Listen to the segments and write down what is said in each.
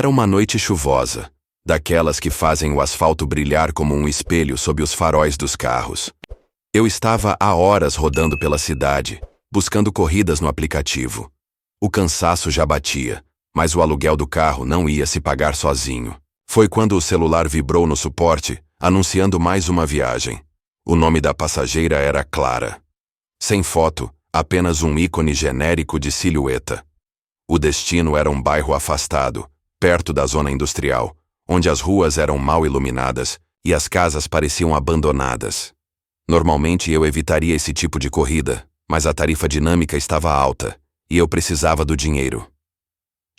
Era uma noite chuvosa, daquelas que fazem o asfalto brilhar como um espelho sob os faróis dos carros. Eu estava há horas rodando pela cidade, buscando corridas no aplicativo. O cansaço já batia, mas o aluguel do carro não ia se pagar sozinho. Foi quando o celular vibrou no suporte, anunciando mais uma viagem. O nome da passageira era Clara. Sem foto, apenas um ícone genérico de silhueta. O destino era um bairro afastado, perto da zona industrial, onde as ruas eram mal iluminadas e as casas pareciam abandonadas. Normalmente eu evitaria esse tipo de corrida, mas a tarifa dinâmica estava alta e eu precisava do dinheiro.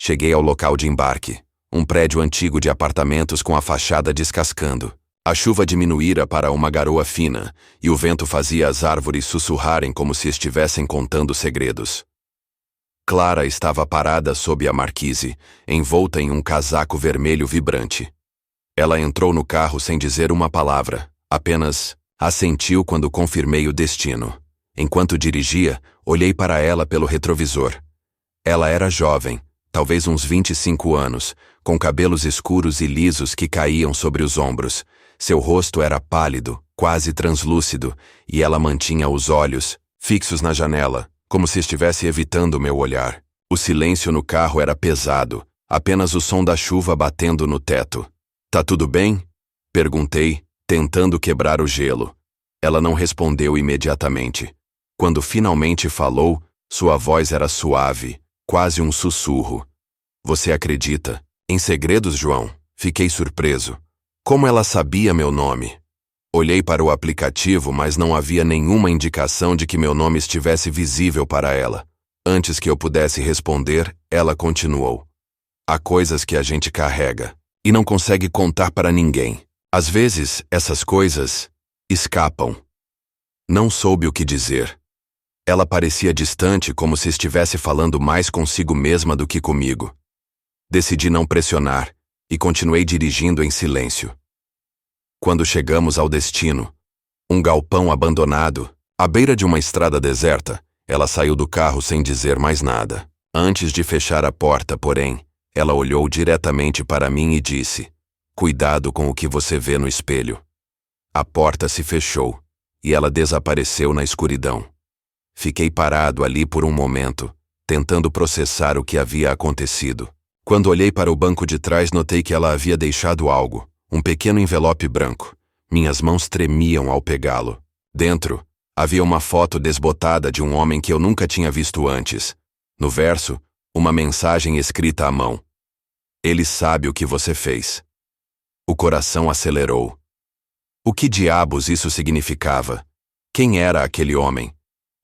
Cheguei ao local de embarque, um prédio antigo de apartamentos com a fachada descascando. A chuva diminuíra para uma garoa fina e o vento fazia as árvores sussurrarem como se estivessem contando segredos. Clara estava parada sob a marquise, envolta em um casaco vermelho vibrante. Ela entrou no carro sem dizer uma palavra, apenas assentiu quando confirmei o destino. Enquanto dirigia, olhei para ela pelo retrovisor. Ela era jovem, talvez uns 25 anos, com cabelos escuros e lisos que caíam sobre os ombros. Seu rosto era pálido, quase translúcido, e ela mantinha os olhos fixos na janela, como se estivesse evitando meu olhar. O silêncio no carro era pesado, apenas o som da chuva batendo no teto. "Tá tudo bem?" perguntei, tentando quebrar o gelo. Ela não respondeu imediatamente. Quando finalmente falou, sua voz era suave, quase um sussurro. "Você acredita em segredos, João?" Fiquei surpreso. Como ela sabia meu nome? Olhei para o aplicativo, mas não havia nenhuma indicação de que meu nome estivesse visível para ela. Antes que eu pudesse responder, ela continuou. "Há coisas que a gente carrega e não consegue contar para ninguém. Às vezes, essas coisas escapam." Não soube o que dizer. Ela parecia distante, como se estivesse falando mais consigo mesma do que comigo. Decidi não pressionar e continuei dirigindo em silêncio. Quando chegamos ao destino, um galpão abandonado, à beira de uma estrada deserta, ela saiu do carro sem dizer mais nada. Antes de fechar a porta, porém, ela olhou diretamente para mim e disse: "Cuidado com o que você vê no espelho." A porta se fechou e ela desapareceu na escuridão. Fiquei parado ali por um momento, tentando processar o que havia acontecido. Quando olhei para o banco de trás, notei que ela havia deixado algo, um pequeno envelope branco. Minhas mãos tremiam ao pegá-lo. Dentro, havia uma foto desbotada de um homem que eu nunca tinha visto antes. No verso, uma mensagem escrita à mão: "Ele sabe o que você fez." O coração acelerou. O que diabos isso significava? Quem era aquele homem?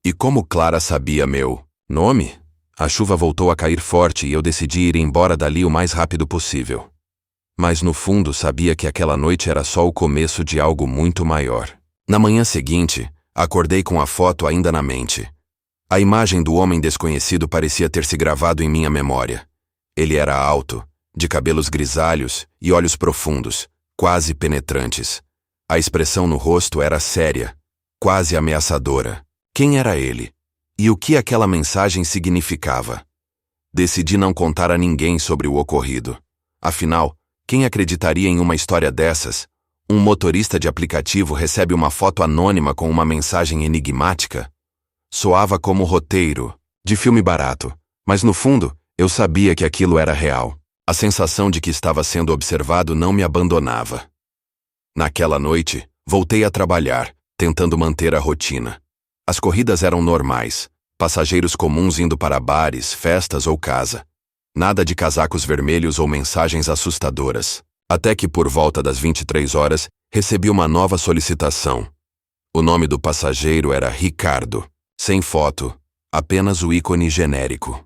E como Clara sabia meu nome? A chuva voltou a cair forte e eu decidi ir embora dali o mais rápido possível. Mas no fundo sabia que aquela noite era só o começo de algo muito maior. Na manhã seguinte, acordei com a foto ainda na mente. A imagem do homem desconhecido parecia ter se gravado em minha memória. Ele era alto, de cabelos grisalhos e olhos profundos, quase penetrantes. A expressão no rosto era séria, quase ameaçadora. Quem era ele? E o que aquela mensagem significava? Decidi não contar a ninguém sobre o ocorrido. Afinal, quem acreditaria em uma história dessas? Um motorista de aplicativo recebe uma foto anônima com uma mensagem enigmática? Soava como roteiro de filme barato, mas no fundo, eu sabia que aquilo era real. A sensação de que estava sendo observado não me abandonava. Naquela noite, voltei a trabalhar, tentando manter a rotina. As corridas eram normais, passageiros comuns indo para bares, festas ou casa. Nada de casacos vermelhos ou mensagens assustadoras. Até que por volta das 23 horas, recebi uma nova solicitação. O nome do passageiro era Ricardo. Sem foto, apenas o ícone genérico.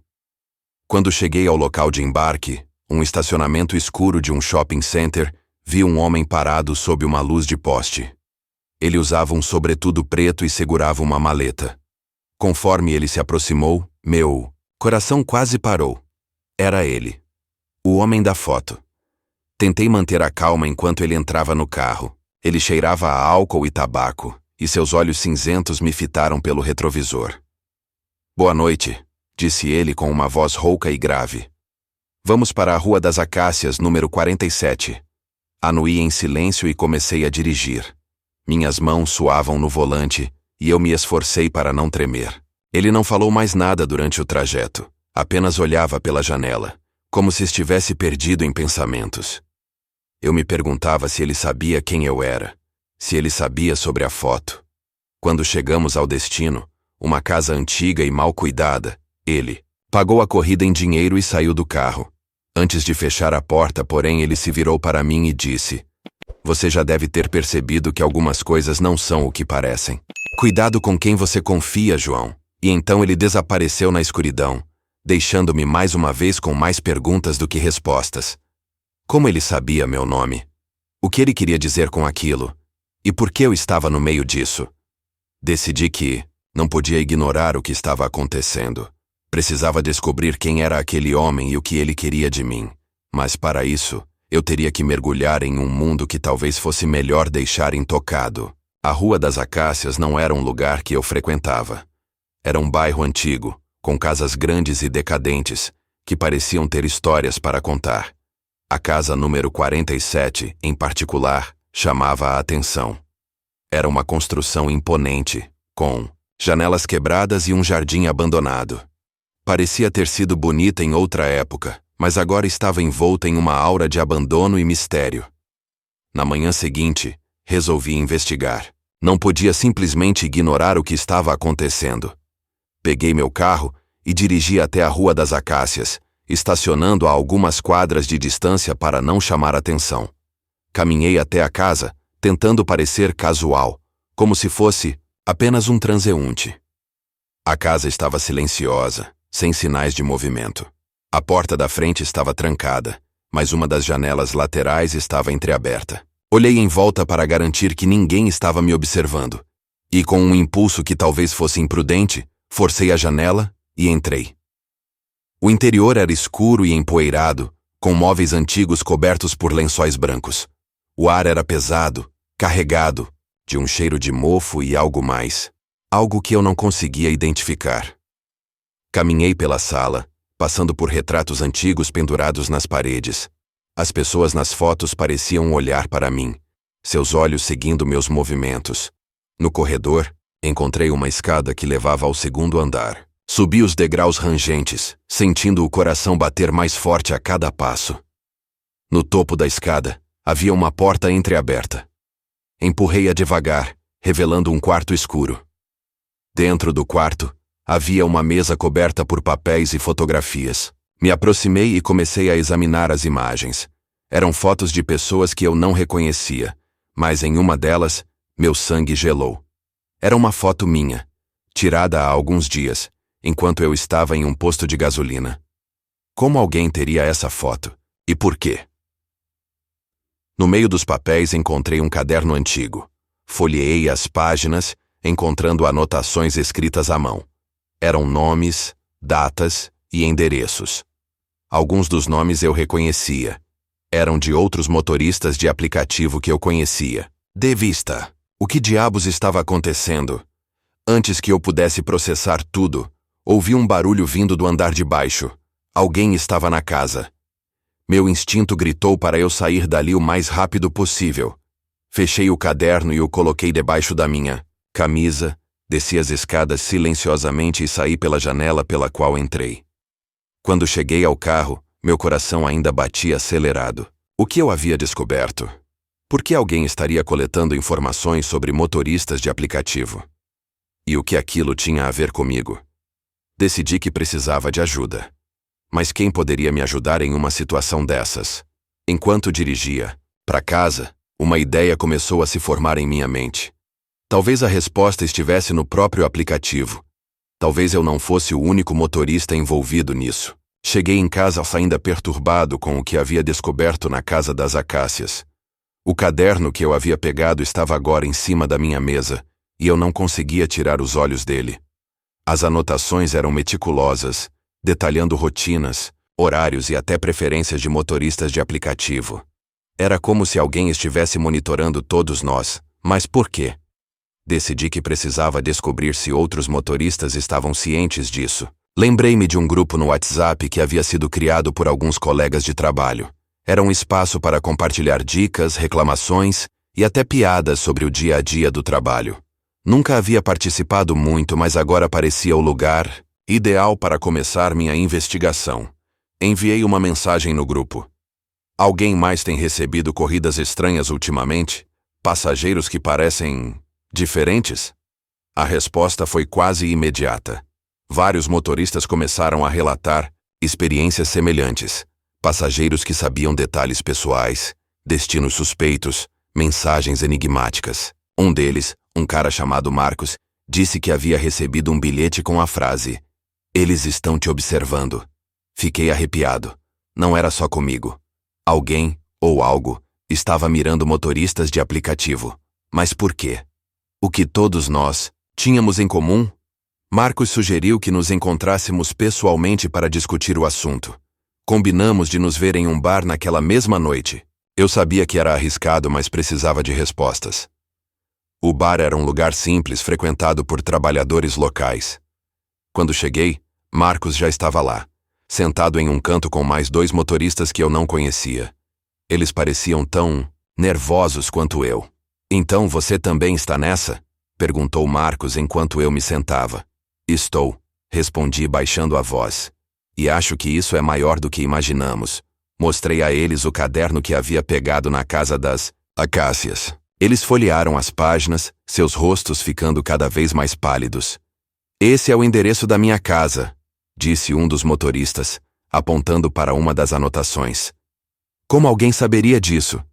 Quando cheguei ao local de embarque, um estacionamento escuro de um shopping center, vi um homem parado sob uma luz de poste. Ele usava um sobretudo preto e segurava uma maleta. Conforme ele se aproximou, meu coração quase parou. Era ele. O homem da foto. Tentei manter a calma enquanto ele entrava no carro. Ele cheirava a álcool e tabaco, e seus olhos cinzentos me fitaram pelo retrovisor. "Boa noite", disse ele com uma voz rouca e grave. Vamos para a Rua das Acácias, número 47. Anuí em silêncio e comecei a dirigir. Minhas mãos suavam no volante, e eu me esforcei para não tremer. Ele não falou mais nada durante o trajeto, apenas olhava pela janela, como se estivesse perdido em pensamentos. Eu me perguntava se ele sabia quem eu era, se ele sabia sobre a foto. Quando chegamos ao destino, uma casa antiga e mal cuidada, ele pagou a corrida em dinheiro e saiu do carro. Antes de fechar a porta, porém, ele se virou para mim e disse: "Você já deve ter percebido que algumas coisas não são o que parecem. Cuidado com quem você confia, João." E então ele desapareceu na escuridão, deixando-me mais uma vez com mais perguntas do que respostas. Como ele sabia meu nome? O que ele queria dizer com aquilo? E por que eu estava no meio disso? Decidi que não podia ignorar o que estava acontecendo. Precisava descobrir quem era aquele homem e o que ele queria de mim. Mas para isso, eu teria que mergulhar em um mundo que talvez fosse melhor deixar intocado. A Rua das Acácias não era um lugar que eu frequentava. Era um bairro antigo, com casas grandes e decadentes, que pareciam ter histórias para contar. A casa número 47, em particular, chamava a atenção. Era uma construção imponente, com janelas quebradas e um jardim abandonado. Parecia ter sido bonita em outra época, mas agora estava envolta em uma aura de abandono e mistério. Na manhã seguinte, resolvi investigar. Não podia simplesmente ignorar o que estava acontecendo. Peguei meu carro e dirigi até a Rua das Acácias, estacionando a algumas quadras de distância para não chamar atenção. Caminhei até a casa, tentando parecer casual, como se fosse apenas um transeunte. A casa estava silenciosa, sem sinais de movimento. A porta da frente estava trancada, mas uma das janelas laterais estava entreaberta. Olhei em volta para garantir que ninguém estava me observando, e com um impulso que talvez fosse imprudente, forcei a janela e entrei. O interior era escuro e empoeirado, com móveis antigos cobertos por lençóis brancos. O ar era pesado, carregado, de um cheiro de mofo e algo mais. Algo que eu não conseguia identificar. Caminhei pela sala, passando por retratos antigos pendurados nas paredes. As pessoas nas fotos pareciam olhar para mim, seus olhos seguindo meus movimentos. No corredor, encontrei uma escada que levava ao segundo andar. Subi os degraus rangentes, sentindo o coração bater mais forte a cada passo. No topo da escada, havia uma porta entreaberta. Empurrei-a devagar, revelando um quarto escuro. Dentro do quarto, havia uma mesa coberta por papéis e fotografias. Me aproximei e comecei a examinar as imagens. Eram fotos de pessoas que eu não reconhecia, mas em uma delas, meu sangue gelou. Era uma foto minha, tirada há alguns dias, enquanto eu estava em um posto de gasolina. Como alguém teria essa foto? E por quê? No meio dos papéis encontrei um caderno antigo. Folheei as páginas, encontrando anotações escritas à mão. Eram nomes, datas e endereços. Alguns dos nomes eu reconhecia. Eram de outros motoristas de aplicativo que eu conhecia. De vista. O que diabos estava acontecendo? Antes que eu pudesse processar tudo, ouvi um barulho vindo do andar de baixo. Alguém estava na casa. Meu instinto gritou para eu sair dali o mais rápido possível. Fechei o caderno e o coloquei debaixo da minha camisa, desci as escadas silenciosamente e saí pela janela pela qual entrei. Quando cheguei ao carro, meu coração ainda batia acelerado. O que eu havia descoberto? Por que alguém estaria coletando informações sobre motoristas de aplicativo? E o que aquilo tinha a ver comigo? Decidi que precisava de ajuda. Mas quem poderia me ajudar em uma situação dessas? Enquanto dirigia para casa, uma ideia começou a se formar em minha mente. Talvez a resposta estivesse no próprio aplicativo. Talvez eu não fosse o único motorista envolvido nisso. Cheguei em casa ainda perturbado com o que havia descoberto na Casa das Acácias. O caderno que eu havia pegado estava agora em cima da minha mesa, e eu não conseguia tirar os olhos dele. As anotações eram meticulosas, detalhando rotinas, horários e até preferências de motoristas de aplicativo. Era como se alguém estivesse monitorando todos nós. Mas por quê? Decidi que precisava descobrir se outros motoristas estavam cientes disso. Lembrei-me de um grupo no WhatsApp que havia sido criado por alguns colegas de trabalho. Era um espaço para compartilhar dicas, reclamações e até piadas sobre o dia a dia do trabalho. Nunca havia participado muito, mas agora parecia o lugar ideal para começar minha investigação. Enviei uma mensagem no grupo. Alguém mais tem recebido corridas estranhas ultimamente? Passageiros que parecem diferentes? A resposta foi quase imediata. Vários motoristas começaram a relatar experiências semelhantes. Passageiros que sabiam detalhes pessoais, destinos suspeitos, mensagens enigmáticas. Um deles, um cara chamado Marcos, disse que havia recebido um bilhete com a frase: "Eles estão te observando." Fiquei arrepiado. Não era só comigo. Alguém, ou algo, estava mirando motoristas de aplicativo. Mas por quê? O que todos nós tínhamos em comum? Marcos sugeriu que nos encontrássemos pessoalmente para discutir o assunto. Combinamos de nos ver em um bar naquela mesma noite. Eu sabia que era arriscado, mas precisava de respostas. O bar era um lugar simples, frequentado por trabalhadores locais. Quando cheguei, Marcos já estava lá, sentado em um canto com mais 2 motoristas que eu não conhecia. Eles pareciam tão nervosos quanto eu. "Então você também está nessa?" perguntou Marcos enquanto eu me sentava. "Estou", respondi baixando a voz. "E acho que isso é maior do que imaginamos." Mostrei a eles o caderno que havia pegado na casa das acácias. Eles folhearam as páginas, seus rostos ficando cada vez mais pálidos. "Esse é o endereço da minha casa", disse um dos motoristas, apontando para uma das anotações. "Como alguém saberia disso?"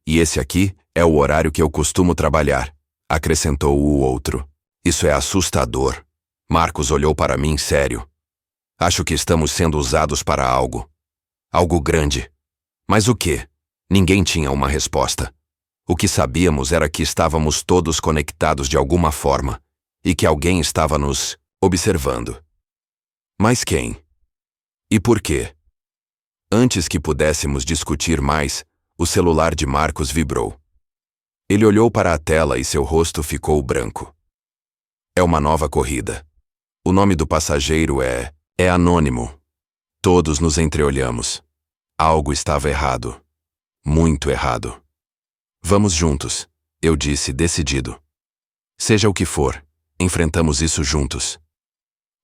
"E esse aqui é o horário que eu costumo trabalhar", acrescentou o outro. "Isso é assustador." Marcos olhou para mim sério. "Acho que estamos sendo usados para algo. Algo grande." Mas o quê? Ninguém tinha uma resposta. O que sabíamos era que estávamos todos conectados de alguma forma e que alguém estava nos observando. Mas quem? E por quê? Antes que pudéssemos discutir mais, o celular de Marcos vibrou. Ele olhou para a tela e seu rosto ficou branco. "É uma nova corrida. O nome do passageiro é anônimo." Todos nos entreolhamos. Algo estava errado. Muito errado. "Vamos juntos", eu disse decidido. "Seja o que for, enfrentamos isso juntos."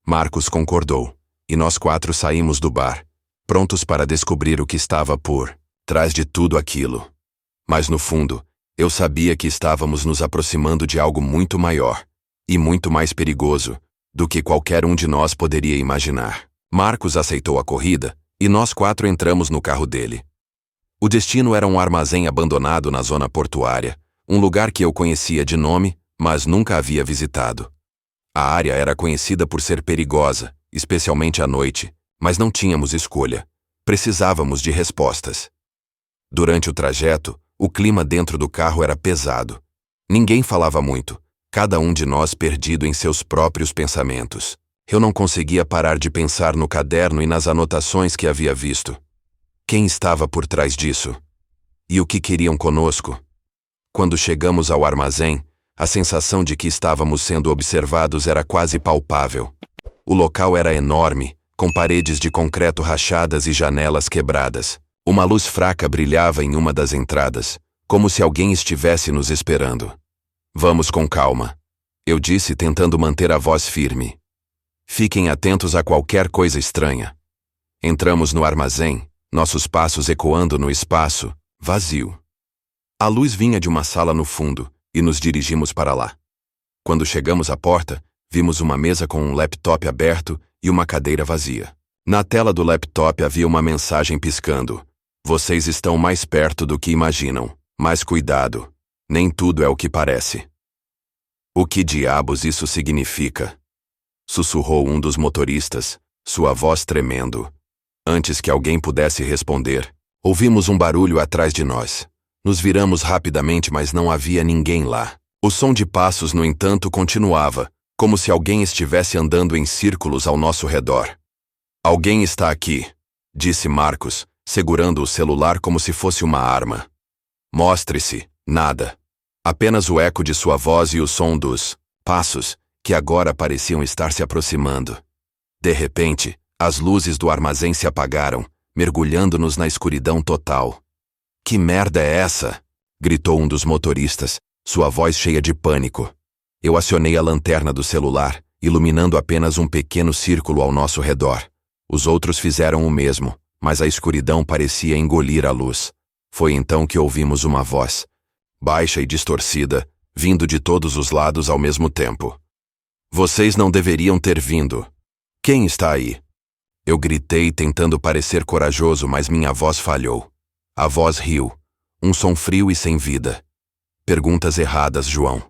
Marcos concordou, e nós 4 saímos do bar, prontos para descobrir o que estava por trás de tudo aquilo. Mas no fundo, eu sabia que estávamos nos aproximando de algo muito maior e muito mais perigoso do que qualquer um de nós poderia imaginar. Marcos aceitou a corrida e nós 4 entramos no carro dele. O destino era um armazém abandonado na zona portuária, um lugar que eu conhecia de nome, mas nunca havia visitado. A área era conhecida por ser perigosa, especialmente à noite, mas não tínhamos escolha. Precisávamos de respostas. Durante o trajeto, o clima dentro do carro era pesado. Ninguém falava muito, cada um de nós perdido em seus próprios pensamentos. Eu não conseguia parar de pensar no caderno e nas anotações que havia visto. Quem estava por trás disso? E o que queriam conosco? Quando chegamos ao armazém, a sensação de que estávamos sendo observados era quase palpável. O local era enorme, com paredes de concreto rachadas e janelas quebradas. Uma luz fraca brilhava em uma das entradas, como se alguém estivesse nos esperando. "Vamos com calma", eu disse tentando manter a voz firme. "Fiquem atentos a qualquer coisa estranha." Entramos no armazém, nossos passos ecoando no espaço vazio. A luz vinha de uma sala no fundo e nos dirigimos para lá. Quando chegamos à porta, vimos uma mesa com um laptop aberto e uma cadeira vazia. Na tela do laptop havia uma mensagem piscando: "Vocês estão mais perto do que imaginam, mas cuidado, nem tudo é o que parece." "O que diabos isso significa?" sussurrou um dos motoristas, sua voz tremendo. Antes que alguém pudesse responder, ouvimos um barulho atrás de nós. Nos viramos rapidamente, mas não havia ninguém lá. O som de passos, no entanto, continuava, como se alguém estivesse andando em círculos ao nosso redor. "Alguém está aqui", disse Marcos, segurando o celular como se fosse uma arma. "Mostre-se." Nada. Apenas o eco de sua voz e o som dos passos, que agora pareciam estar se aproximando. De repente, as luzes do armazém se apagaram, mergulhando-nos na escuridão total. Que merda é essa? Gritou um dos motoristas, sua voz cheia de pânico. Eu acionei a lanterna do celular, iluminando apenas um pequeno círculo ao nosso redor. Os outros fizeram o mesmo, mas a escuridão parecia engolir a luz. Foi então que ouvimos uma voz, baixa e distorcida, vindo de todos os lados ao mesmo tempo. Vocês não deveriam ter vindo. Quem está aí? Eu gritei tentando parecer corajoso, mas minha voz falhou. A voz riu, um som frio e sem vida. Perguntas erradas, João.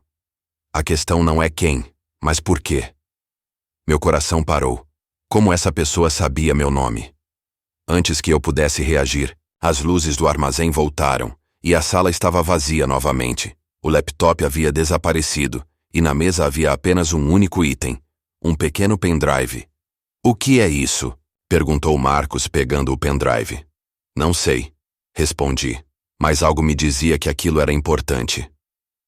A questão não é quem, mas por quê. Meu coração parou. Como essa pessoa sabia meu nome? Antes que eu pudesse reagir, as luzes do armazém voltaram, e a sala estava vazia novamente. O laptop havia desaparecido, e na mesa havia apenas um único item, um pequeno pendrive. O que é isso? Perguntou Marcos pegando o pendrive. Não sei, respondi, mas algo me dizia que aquilo era importante.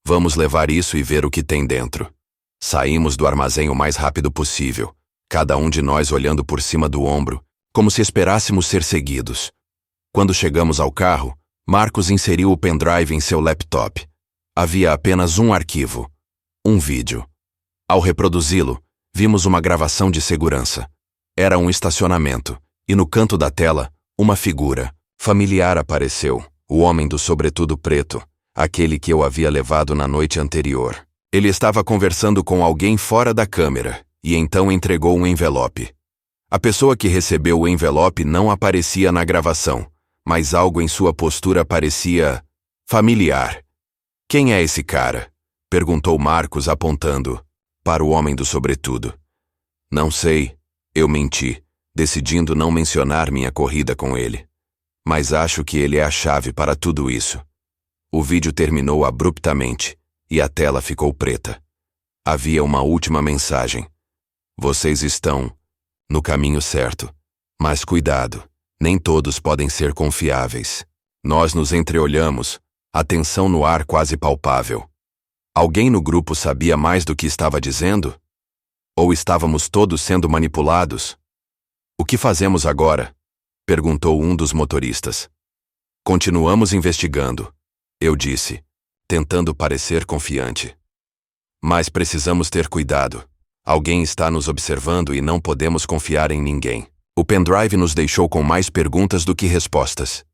Vamos levar isso e ver o que tem dentro. Saímos do armazém o mais rápido possível, cada um de nós olhando por cima do ombro, como se esperássemos ser seguidos. Quando chegamos ao carro, Marcos inseriu o pendrive em seu laptop. Havia apenas um arquivo, um vídeo. Ao reproduzi-lo, vimos uma gravação de segurança. Era um estacionamento, e no canto da tela, uma figura familiar apareceu, o homem do sobretudo preto, aquele que eu havia levado na noite anterior. Ele estava conversando com alguém fora da câmera, e então entregou um envelope. A pessoa que recebeu o envelope não aparecia na gravação, mas algo em sua postura parecia familiar. Quem é esse cara? Perguntou Marcos apontando para o homem do sobretudo. Não sei, eu menti, decidindo não mencionar minha corrida com ele. Mas acho que ele é a chave para tudo isso. O vídeo terminou abruptamente, e a tela ficou preta. Havia uma última mensagem. Vocês estão no caminho certo, mas cuidado, nem todos podem ser confiáveis. Nós nos entreolhamos, a tensão no ar quase palpável. Alguém no grupo sabia mais do que estava dizendo? Ou estávamos todos sendo manipulados? O que fazemos agora? Perguntou um dos motoristas. Continuamos investigando, eu disse, tentando parecer confiante. Mas precisamos ter cuidado. Alguém está nos observando e não podemos confiar em ninguém. O pendrive nos deixou com mais perguntas do que respostas.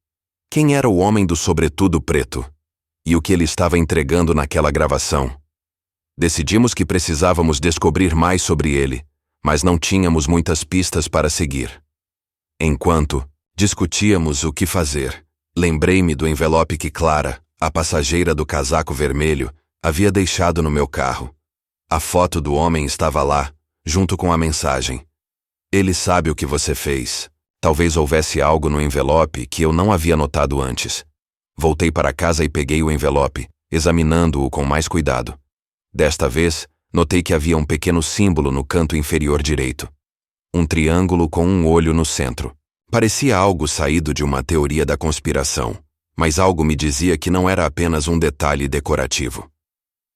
Quem era o homem do sobretudo preto? E o que ele estava entregando naquela gravação? Decidimos que precisávamos descobrir mais sobre ele, mas não tínhamos muitas pistas para seguir. Enquanto discutíamos o que fazer, lembrei-me do envelope que Clara, a passageira do casaco vermelho, havia deixado no meu carro. A foto do homem estava lá, junto com a mensagem. Ele sabe o que você fez. Talvez houvesse algo no envelope que eu não havia notado antes. Voltei para casa e peguei o envelope, examinando-o com mais cuidado. Desta vez, notei que havia um pequeno símbolo no canto inferior direito. Um triângulo com um olho no centro. Parecia algo saído de uma teoria da conspiração, mas algo me dizia que não era apenas um detalhe decorativo.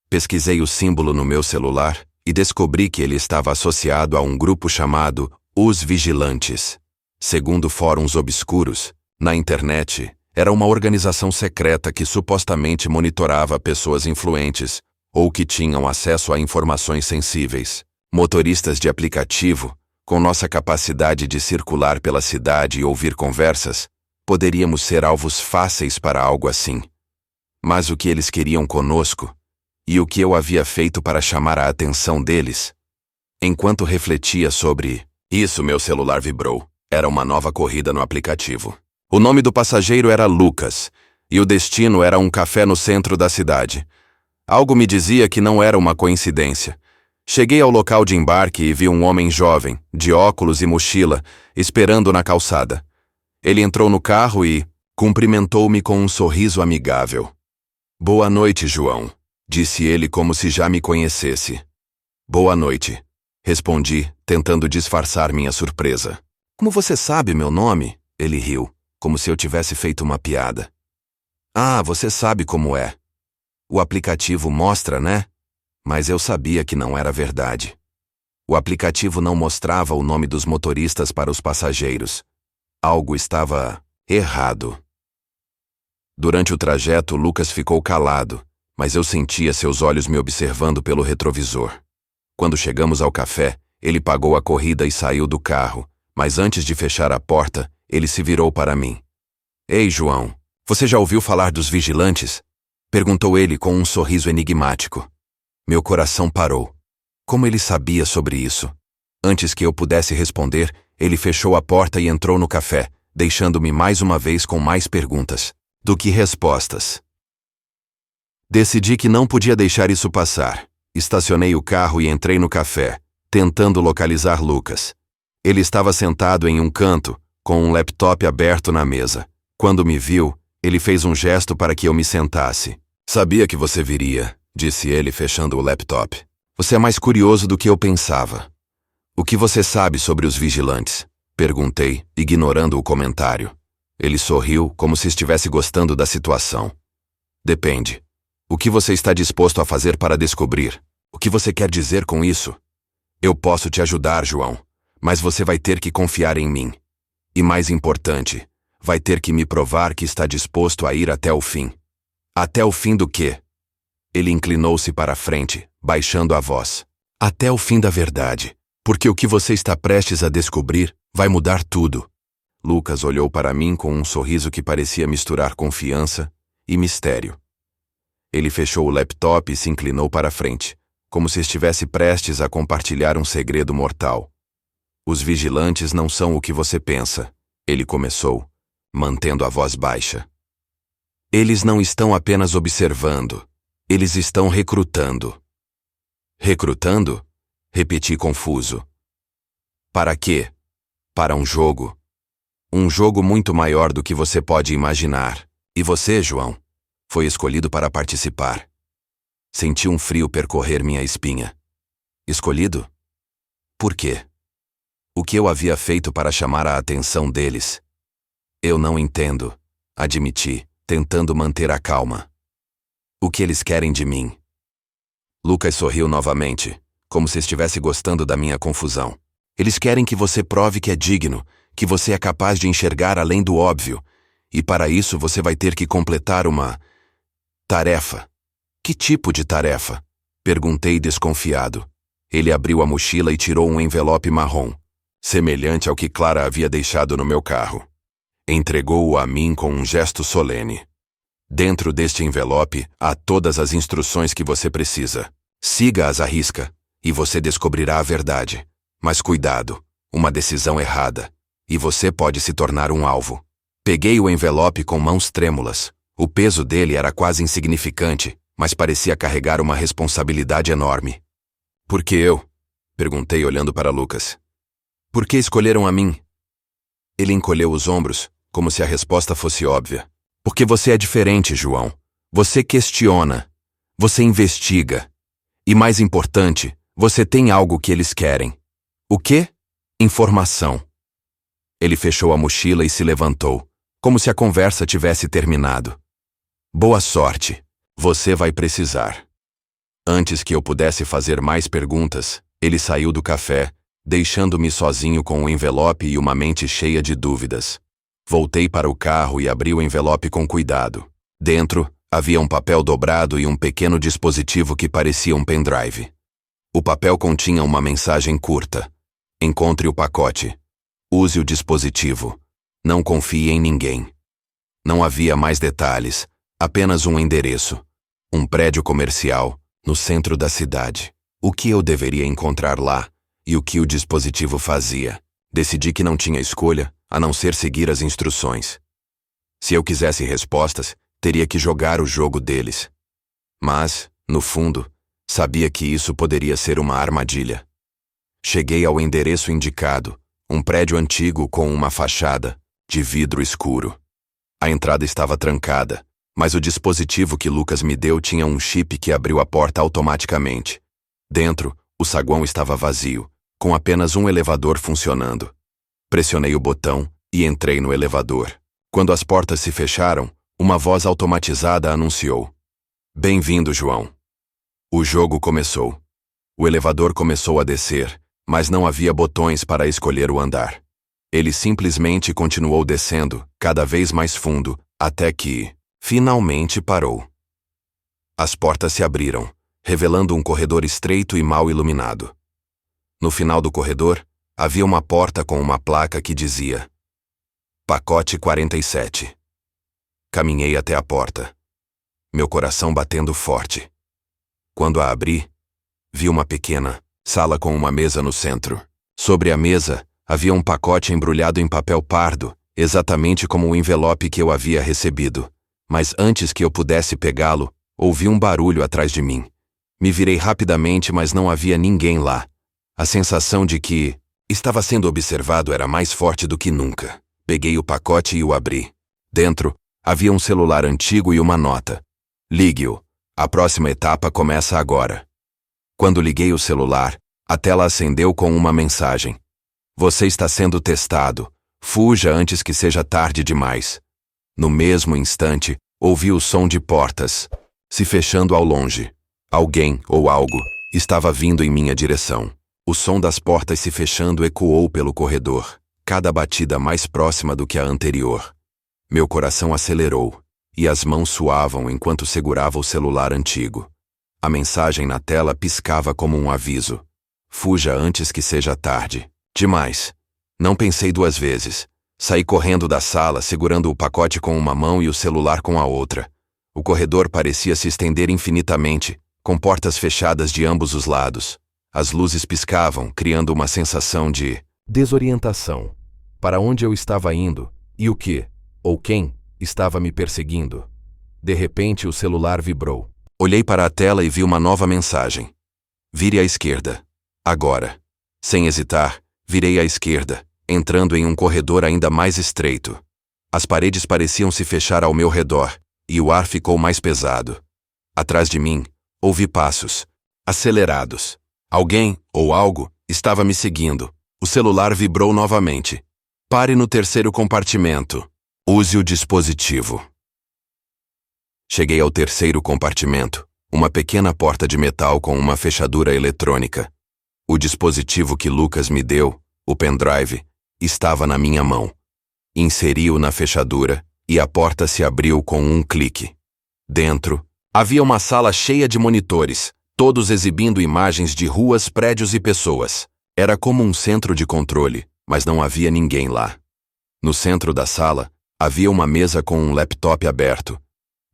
Pesquisei o símbolo no meu celular e descobri que ele estava associado a um grupo chamado Os Vigilantes. Segundo fóruns obscuros, na internet, era uma organização secreta que supostamente monitorava pessoas influentes ou que tinham acesso a informações sensíveis. Motoristas de aplicativo, com nossa capacidade de circular pela cidade e ouvir conversas, poderíamos ser alvos fáceis para algo assim. Mas o que eles queriam conosco? E o que eu havia feito para chamar a atenção deles? Enquanto refletia sobre isso, meu celular vibrou. Era uma nova corrida no aplicativo. O nome do passageiro era Lucas, e o destino era um café no centro da cidade. Algo me dizia que não era uma coincidência. Cheguei ao local de embarque e vi um homem jovem, de óculos e mochila, esperando na calçada. Ele entrou no carro e cumprimentou-me com um sorriso amigável. Boa noite, João, disse ele como se já me conhecesse. Boa noite, respondi, tentando disfarçar minha surpresa. Como você sabe meu nome? Ele riu, como se eu tivesse feito uma piada. Ah, você sabe como é. O aplicativo mostra, né? Mas eu sabia que não era verdade. O aplicativo não mostrava o nome dos motoristas para os passageiros. Algo estava errado. Durante o trajeto, Lucas ficou calado, mas eu sentia seus olhos me observando pelo retrovisor. Quando chegamos ao café, ele pagou a corrida e saiu do carro, mas antes de fechar a porta, ele se virou para mim. Ei, João, você já ouviu falar dos vigilantes? Perguntou ele com um sorriso enigmático. Meu coração parou. Como ele sabia sobre isso? Antes que eu pudesse responder, ele fechou a porta e entrou no café, deixando-me mais uma vez com mais perguntas do que respostas. Decidi que não podia deixar isso passar. Estacionei o carro e entrei no café, tentando localizar Lucas. Ele estava sentado em um canto, com um laptop aberto na mesa. Quando me viu, ele fez um gesto para que eu me sentasse. Sabia que você viria, disse ele fechando o laptop. Você é mais curioso do que eu pensava. O que você sabe sobre os vigilantes? Perguntei, ignorando o comentário. Ele sorriu, como se estivesse gostando da situação. Depende. O que você está disposto a fazer para descobrir? O que você quer dizer com isso? Eu posso te ajudar, João, mas você vai ter que confiar em mim. E mais importante, vai ter que me provar que está disposto a ir até o fim. Até o fim do quê? Ele inclinou-se para a frente, baixando a voz. Até o fim da verdade, porque o que você está prestes a descobrir vai mudar tudo. Lucas olhou para mim com um sorriso que parecia misturar confiança e mistério. Ele fechou o laptop e se inclinou para a frente, como se estivesse prestes a compartilhar um segredo mortal. Os vigilantes não são o que você pensa, ele começou, mantendo a voz baixa. Eles não estão apenas observando, eles estão recrutando. Recrutando? Repeti confuso. Para quê? Para um jogo. Um jogo muito maior do que você pode imaginar. E você, João, foi escolhido para participar. Senti um frio percorrer minha espinha. Escolhido? Por quê? O que eu havia feito para chamar a atenção deles? Eu não entendo, admiti, tentando manter a calma. O que eles querem de mim? Lucas sorriu novamente, como se estivesse gostando da minha confusão. Eles querem que você prove que é digno, que você é capaz de enxergar além do óbvio, e para isso você vai ter que completar uma tarefa. Que tipo de tarefa? Perguntei desconfiado. Ele abriu a mochila e tirou um envelope marrom, semelhante ao que Clara havia deixado no meu carro. Entregou-o a mim com um gesto solene. Dentro deste envelope há todas as instruções que você precisa. Siga-as à risca, e você descobrirá a verdade. Mas cuidado, uma decisão errada, e você pode se tornar um alvo. Peguei o envelope com mãos trêmulas. O peso dele era quase insignificante, mas parecia carregar uma responsabilidade enorme. Por que eu? Perguntei olhando para Lucas. Por que escolheram a mim? Ele encolheu os ombros, como se a resposta fosse óbvia. Porque você é diferente, João. Você questiona. Você investiga. E mais importante, você tem algo que eles querem. O quê? Informação. Ele fechou a mochila e se levantou, como se a conversa tivesse terminado. Boa sorte. Você vai precisar. Antes que eu pudesse fazer mais perguntas, ele saiu do café, deixando-me sozinho com o envelope e uma mente cheia de dúvidas. Voltei para o carro e abri o envelope com cuidado. Dentro, havia um papel dobrado e um pequeno dispositivo que parecia um pendrive. O papel continha uma mensagem curta. Encontre o pacote. Use o dispositivo. Não confie em ninguém. Não havia mais detalhes, apenas um endereço. Um prédio comercial, no centro da cidade. O que eu deveria encontrar lá e o que o dispositivo fazia? Decidi que não tinha escolha, a não ser seguir as instruções. Se eu quisesse respostas, teria que jogar o jogo deles. Mas, no fundo, sabia que isso poderia ser uma armadilha. Cheguei ao endereço indicado, um prédio antigo com uma fachada, de vidro escuro. A entrada estava trancada, mas o dispositivo que Lucas me deu tinha um chip que abriu a porta automaticamente. Dentro, o saguão estava vazio, com apenas um elevador funcionando. Pressionei o botão e entrei no elevador. Quando as portas se fecharam, uma voz automatizada anunciou: Bem-vindo, João. O jogo começou. O elevador começou a descer, mas não havia botões para escolher o andar. Ele simplesmente continuou descendo, cada vez mais fundo, até que, finalmente parou. As portas se abriram, revelando um corredor estreito e mal iluminado. No final do corredor, havia uma porta com uma placa que dizia: Pacote 47. Caminhei até a porta, meu coração batendo forte. Quando a abri, vi uma pequena sala com uma mesa no centro. Sobre a mesa, havia um pacote embrulhado em papel pardo, exatamente como o envelope que eu havia recebido. Mas antes que eu pudesse pegá-lo, ouvi um barulho atrás de mim. Me virei rapidamente, mas não havia ninguém lá. A sensação de que estava sendo observado era mais forte do que nunca. Peguei o pacote e o abri. Dentro, havia um celular antigo e uma nota. Ligue-o. A próxima etapa começa agora. Quando liguei o celular, a tela acendeu com uma mensagem. Você está sendo testado. Fuja antes que seja tarde demais. No mesmo instante, ouvi o som de portas se fechando ao longe. Alguém, ou algo, estava vindo em minha direção. O som das portas se fechando ecoou pelo corredor, cada batida mais próxima do que a anterior. Meu coração acelerou, e as mãos suavam enquanto segurava o celular antigo. A mensagem na tela piscava como um aviso. Fuja antes que seja tarde. Demais. Não pensei duas vezes. Saí correndo da sala, segurando o pacote com uma mão e o celular com a outra. O corredor parecia se estender infinitamente, com portas fechadas de ambos os lados. As luzes piscavam, criando uma sensação de desorientação. Para onde eu estava indo? E o que, ou quem, estava me perseguindo? De repente, o celular vibrou. Olhei para a tela e vi uma nova mensagem. Vire à esquerda. Agora. Sem hesitar, virei à esquerda, entrando em um corredor ainda mais estreito. As paredes pareciam se fechar ao meu redor, e o ar ficou mais pesado. Atrás de mim, ouvi passos, acelerados. Alguém, ou algo, estava me seguindo. O celular vibrou novamente. Pare no terceiro compartimento. Use o dispositivo. Cheguei ao terceiro compartimento, uma pequena porta de metal com uma fechadura eletrônica. O dispositivo que Lucas me deu, o pendrive, estava na minha mão. Inseri-o na fechadura e a porta se abriu com um clique. Dentro, havia uma sala cheia de monitores, todos exibindo imagens de ruas, prédios e pessoas. Era como um centro de controle, mas não havia ninguém lá. No centro da sala, havia uma mesa com um laptop aberto.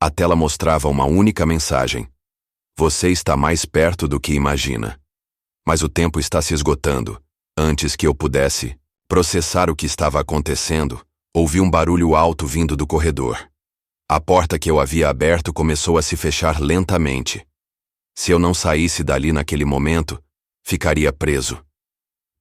A tela mostrava uma única mensagem. Você está mais perto do que imagina. Mas o tempo está se esgotando. Antes que eu pudesse processar o que estava acontecendo, ouvi um barulho alto vindo do corredor. A porta que eu havia aberto começou a se fechar lentamente. Se eu não saísse dali naquele momento, ficaria preso.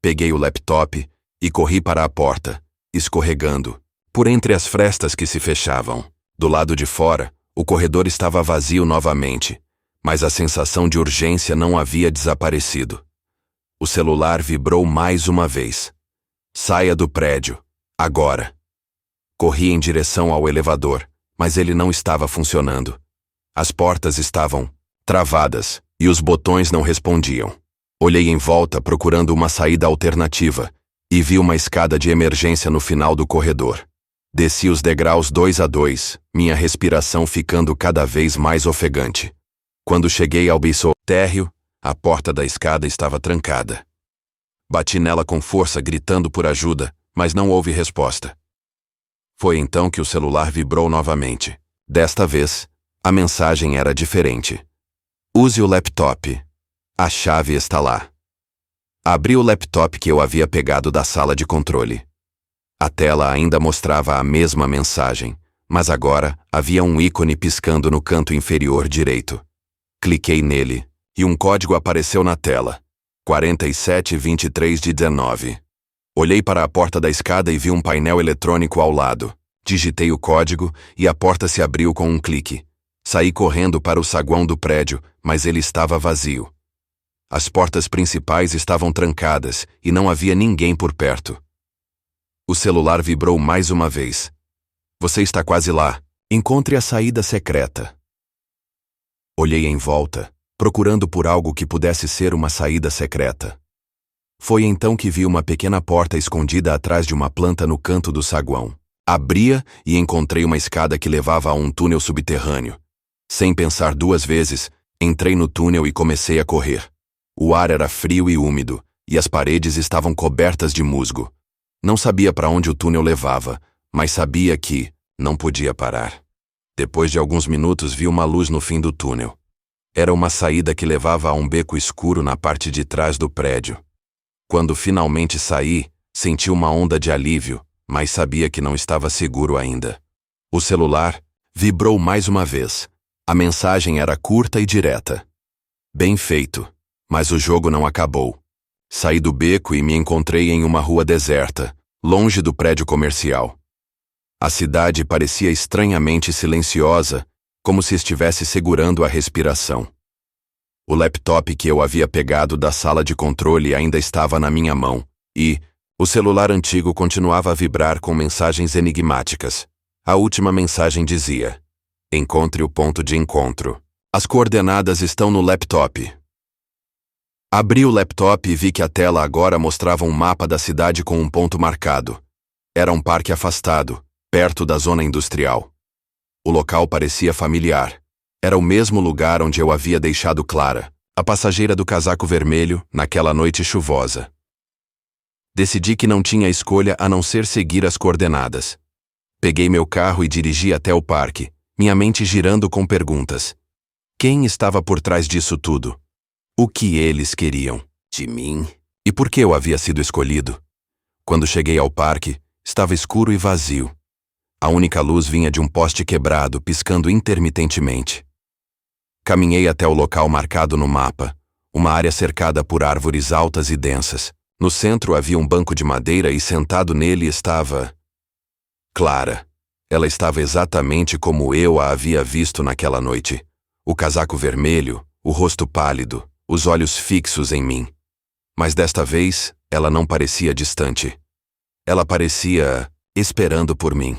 Peguei o laptop e corri para a porta, escorregando, por entre as frestas que se fechavam. Do lado de fora, o corredor estava vazio novamente, mas a sensação de urgência não havia desaparecido. O celular vibrou mais uma vez. Saia do prédio, agora. Corri em direção ao elevador, mas ele não estava funcionando. As portas estavam travadas e os botões não respondiam. Olhei em volta procurando uma saída alternativa e vi uma escada de emergência no final do corredor. Desci os degraus 2 a 2, minha respiração ficando cada vez mais ofegante. Quando cheguei ao piso térreo, a porta da escada estava trancada. Bati nela com força, gritando por ajuda, mas não houve resposta. Foi então que o celular vibrou novamente. Desta vez, a mensagem era diferente. Use o laptop. A chave está lá. Abri o laptop que eu havia pegado da sala de controle. A tela ainda mostrava a mesma mensagem, mas agora havia um ícone piscando no canto inferior direito. Cliquei nele, e um código apareceu na tela. 4723 de 19. Olhei para a porta da escada e vi um painel eletrônico ao lado. Digitei o código e a porta se abriu com um clique. Saí correndo para o saguão do prédio, mas ele estava vazio. As portas principais estavam trancadas e não havia ninguém por perto. O celular vibrou mais uma vez. Você está quase lá. Encontre a saída secreta. Olhei em volta, procurando por algo que pudesse ser uma saída secreta. Foi então que vi uma pequena porta escondida atrás de uma planta no canto do saguão. Abria e encontrei uma escada que levava a um túnel subterrâneo. Sem pensar duas vezes, entrei no túnel e comecei a correr. O ar era frio e úmido, e as paredes estavam cobertas de musgo. Não sabia para onde o túnel levava, mas sabia que não podia parar. Depois de alguns minutos vi uma luz no fim do túnel. Era uma saída que levava a um beco escuro na parte de trás do prédio. Quando finalmente saí, senti uma onda de alívio, mas sabia que não estava seguro ainda. O celular vibrou mais uma vez. A mensagem era curta e direta. Bem feito, mas o jogo não acabou. Saí do beco e me encontrei em uma rua deserta, longe do prédio comercial. A cidade parecia estranhamente silenciosa, como se estivesse segurando a respiração. O laptop que eu havia pegado da sala de controle ainda estava na minha mão, e o celular antigo continuava a vibrar com mensagens enigmáticas. A última mensagem dizia: encontre o ponto de encontro. As coordenadas estão no laptop. Abri o laptop e vi que a tela agora mostrava um mapa da cidade com um ponto marcado. Era um parque afastado, perto da zona industrial. O local parecia familiar. Era o mesmo lugar onde eu havia deixado Clara, a passageira do casaco vermelho, naquela noite chuvosa. Decidi que não tinha escolha a não ser seguir as coordenadas. Peguei meu carro e dirigi até o parque, minha mente girando com perguntas. Quem estava por trás disso tudo? O que eles queriam de mim? E por que eu havia sido escolhido? Quando cheguei ao parque, estava escuro e vazio. A única luz vinha de um poste quebrado, piscando intermitentemente. Caminhei até o local marcado no mapa, uma área cercada por árvores altas e densas. No centro havia um banco de madeira e sentado nele estava Clara. Ela estava exatamente como eu a havia visto naquela noite. O casaco vermelho, o rosto pálido, os olhos fixos em mim. Mas desta vez, ela não parecia distante. Ela parecia esperando por mim.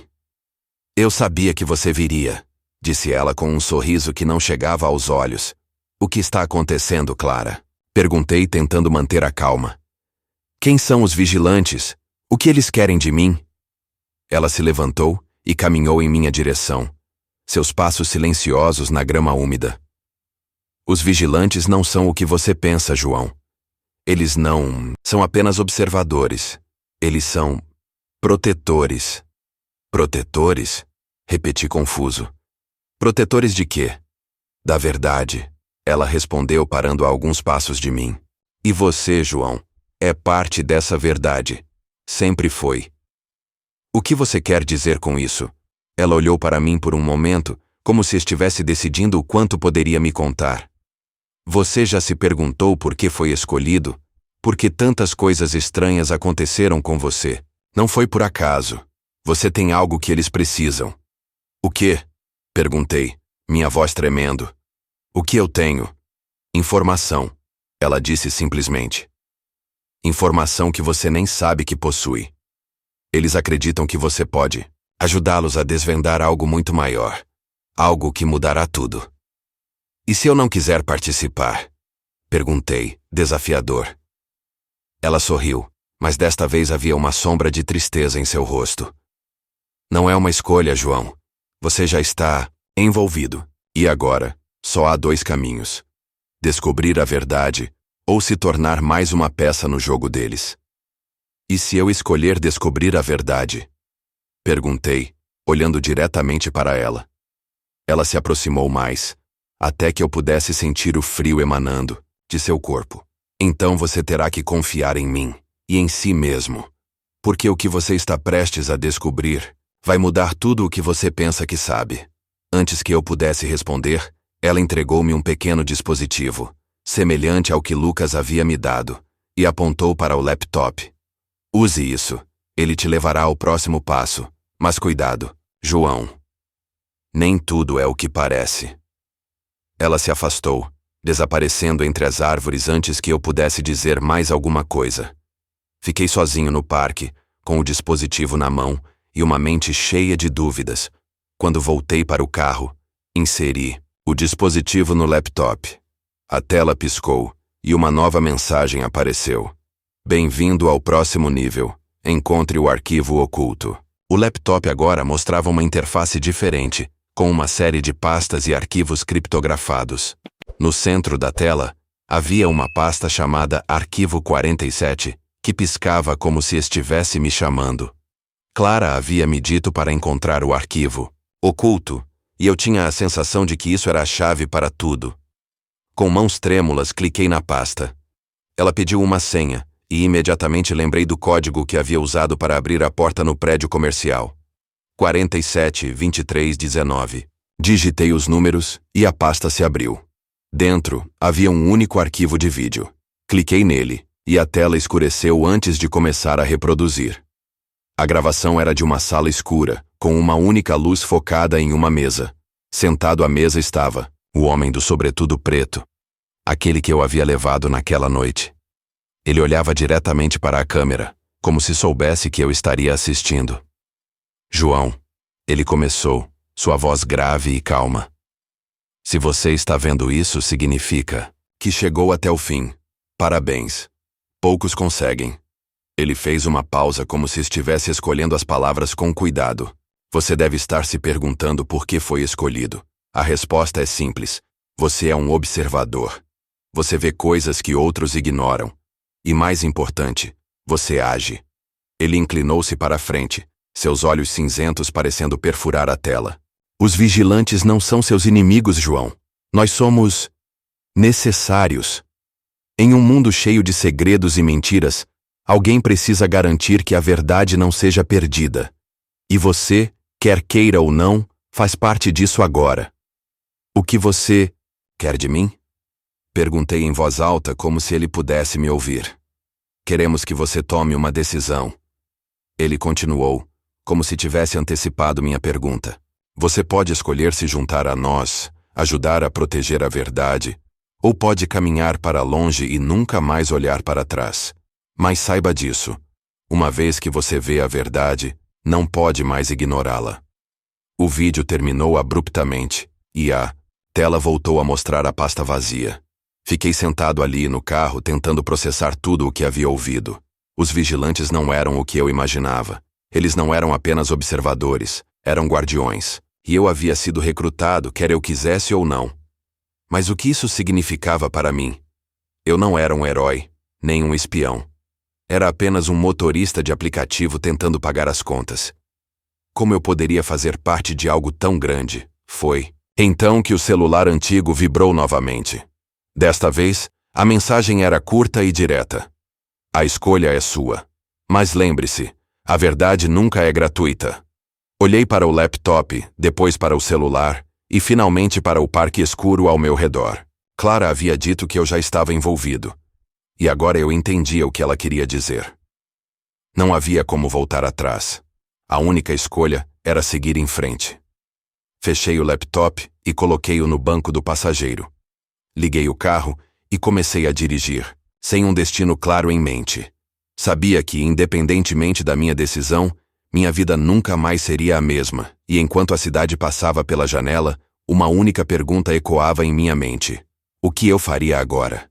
Eu sabia que você viria, disse ela com um sorriso que não chegava aos olhos. O que está acontecendo, Clara? Perguntei, tentando manter a calma. Quem são os vigilantes? O que eles querem de mim? Ela se levantou e caminhou em minha direção, seus passos silenciosos na grama úmida. Os vigilantes não são o que você pensa, João. Eles não são apenas observadores. Eles são protetores. Protetores? Repeti confuso. Protetores de quê? Da verdade, ela respondeu parando a alguns passos de mim. E você, João, é parte dessa verdade. Sempre foi. O que você quer dizer com isso? Ela olhou para mim por um momento, como se estivesse decidindo o quanto poderia me contar. Você já se perguntou por que foi escolhido? Por que tantas coisas estranhas aconteceram com você? Não foi por acaso. Você tem algo que eles precisam. O quê? Perguntei, minha voz tremendo. O que eu tenho? Informação, ela disse simplesmente. Informação que você nem sabe que possui. Eles acreditam que você pode ajudá-los a desvendar algo muito maior. Algo que mudará tudo. E se eu não quiser participar? Perguntei, desafiador. Ela sorriu, mas desta vez havia uma sombra de tristeza em seu rosto. Não é uma escolha, João. Você já está envolvido. E agora, só há dois caminhos. Descobrir a verdade ou se tornar mais uma peça no jogo deles. E se eu escolher descobrir a verdade? Perguntei, olhando diretamente para ela. Ela se aproximou mais, até que eu pudesse sentir o frio emanando de seu corpo. Então você terá que confiar em mim e em si mesmo. Porque o que você está prestes a descobrir vai mudar tudo o que você pensa que sabe. Antes que eu pudesse responder, ela entregou-me um pequeno dispositivo, semelhante ao que Lucas havia me dado, e apontou para o laptop. Use isso. Ele te levará ao próximo passo. Mas cuidado, João. Nem tudo é o que parece. Ela se afastou, desaparecendo entre as árvores antes que eu pudesse dizer mais alguma coisa. Fiquei sozinho no parque, com o dispositivo na mão e uma mente cheia de dúvidas. Quando voltei para o carro, inseri o dispositivo no laptop. A tela piscou e uma nova mensagem apareceu. Bem-vindo ao próximo nível. Encontre o arquivo oculto. O laptop agora mostrava uma interface diferente, com uma série de pastas e arquivos criptografados. No centro da tela, havia uma pasta chamada Arquivo 47, que piscava como se estivesse me chamando. Clara havia me dito para encontrar o arquivo oculto, e eu tinha a sensação de que isso era a chave para tudo. Com mãos trêmulas, cliquei na pasta. Ela pediu uma senha, e imediatamente lembrei do código que havia usado para abrir a porta no prédio comercial. 47 23 19. Digitei os números e a pasta se abriu. Dentro, havia um único arquivo de vídeo. Cliquei nele, e a tela escureceu antes de começar a reproduzir. A gravação era de uma sala escura, com uma única luz focada em uma mesa. Sentado à mesa estava o homem do sobretudo preto, aquele que eu havia levado naquela noite. Ele olhava diretamente para a câmera, como se soubesse que eu estaria assistindo. João, ele começou, sua voz grave e calma. Se você está vendo isso, significa que chegou até o fim. Parabéns. Poucos conseguem. Ele fez uma pausa como se estivesse escolhendo as palavras com cuidado. Você deve estar se perguntando por que foi escolhido. A resposta é simples. Você é um observador. Você vê coisas que outros ignoram. E mais importante, você age. Ele inclinou-se para a frente, seus olhos cinzentos parecendo perfurar a tela. Os vigilantes não são seus inimigos, João. Nós somos necessários. Em um mundo cheio de segredos e mentiras, alguém precisa garantir que a verdade não seja perdida. E você, quer queira ou não, faz parte disso agora. O que você quer de mim? Perguntei em voz alta como se ele pudesse me ouvir. Queremos que você tome uma decisão. Ele continuou, como se tivesse antecipado minha pergunta. Você pode escolher se juntar a nós, ajudar a proteger a verdade, ou pode caminhar para longe e nunca mais olhar para trás. Mas saiba disso. Uma vez que você vê a verdade, não pode mais ignorá-la. O vídeo terminou abruptamente, e a tela voltou a mostrar a pasta vazia. Fiquei sentado ali no carro tentando processar tudo o que havia ouvido. Os vigilantes não eram o que eu imaginava. Eles não eram apenas observadores, eram guardiões. E eu havia sido recrutado, quer eu quisesse ou não. Mas o que isso significava para mim? Eu não era um herói, nem um espião. Era apenas um motorista de aplicativo tentando pagar as contas. Como eu poderia fazer parte de algo tão grande? Foi então que o celular antigo vibrou novamente. Desta vez, a mensagem era curta e direta. A escolha é sua. Mas lembre-se, a verdade nunca é gratuita. Olhei para o laptop, depois para o celular, e finalmente para o parque escuro ao meu redor. Clara havia dito que eu já estava envolvido. E agora eu entendia o que ela queria dizer. Não havia como voltar atrás. A única escolha era seguir em frente. Fechei o laptop e coloquei-o no banco do passageiro. Liguei o carro e comecei a dirigir, sem um destino claro em mente. Sabia que, independentemente da minha decisão, minha vida nunca mais seria a mesma, e enquanto a cidade passava pela janela, uma única pergunta ecoava em minha mente. O que eu faria agora?